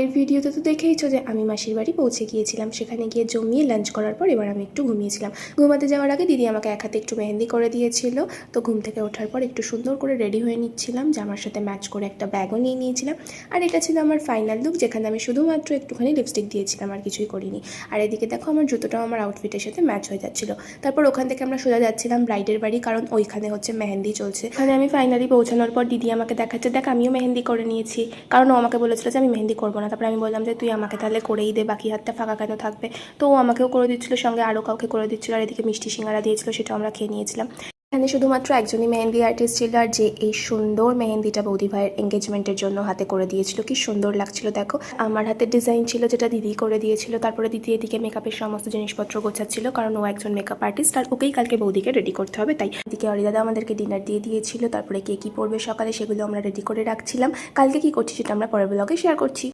এর ভিডিওতে তো দেখেইছো যে আমি মাসির বাড়ি পৌঁছে গিয়েছিলাম। সেখানে গিয়ে জমিয়ে লাঞ্চ করার পর এবার আমি একটু ঘুমিয়েছিলাম। ঘুমাতে যাওয়ার আগে দিদি আমাকে এক হাতে একটু মেহেন্দি করে দিয়েছিল। তো ঘুম থেকে ওঠার পর একটু সুন্দর করে রেডি হয়ে নিচ্ছিলাম, জামার সাথে ম্যাচ করে একটা ব্যাগও নিয়ে নিয়েছিলাম। আর এটা ছিল আমার ফাইনাল লুক, যেখানে আমি শুধুমাত্র একটুখানি লিপস্টিক দিয়েছিলাম, আর কিছুই করিনি। আর এদিকে দেখো আমার জুতোটাও আমার আউটফিটের সাথে ম্যাচ হয়ে যাচ্ছিল। তারপর ওখান থেকে আমরা সোজা যাচ্ছিলাম ব্রাইডের বাড়ি, কারণ ওইখানে হচ্ছে মেহেন্দি চলছে। ওখানে আমি ফাইনালি পৌঁছানোর পর দিদি আমাকে দেখাচ্ছে, দেখ আমিও মেহেন্দি করে নিয়েছি, কারণ ও আমাকে বলেছিল যে আমি মেহেন্দি করবো না। তারপরে আমি বললাম যে তুই আমাকে তাহলে করেই দে, বাকি হাতটা ফাঁকা কেন থাকবে। তো ও আমাকেও করে দিচ্ছিল, সঙ্গে আরও কাউকে করে দিচ্ছিল। আর এদিকে মিষ্টি সিঙ্গারা দিয়েছিল, সেটা আমরা খেয়ে নিয়েছিলাম। এখানে শুধুমাত্র একজনই মেহেন্দি আর্টিস্ট ছিল, আর যে এই সুন্দর মেহেন্দিটা বৌদি ভাইয়ের এঙ্গেজমেন্টের জন্য হাতে করে দিয়েছিল, কি সুন্দর লাগছিল দেখো। আমার হাতের ডিজাইন ছিল, যেটা দিদি করে দিয়েছিল। তারপরে দিদি এদিকে মেকআপের সমস্ত জিনিসপত্র গোছাচ্ছিল, কারণ ও একজন মেকআপ আর্টিস্ট, আর ওকেই কালকে বৌদিকে রেডি করতে হবে। তাই এদিকে অরিদাদা আমাদেরকে ডিনার দিয়ে দিয়েছিল। তারপরে কে কী পরবে সকালে সেগুলো আমরা রেডি করে রাখছিলাম। কালকে কী করছি সেটা আমরা পরের ব্লগে শেয়ার করছি।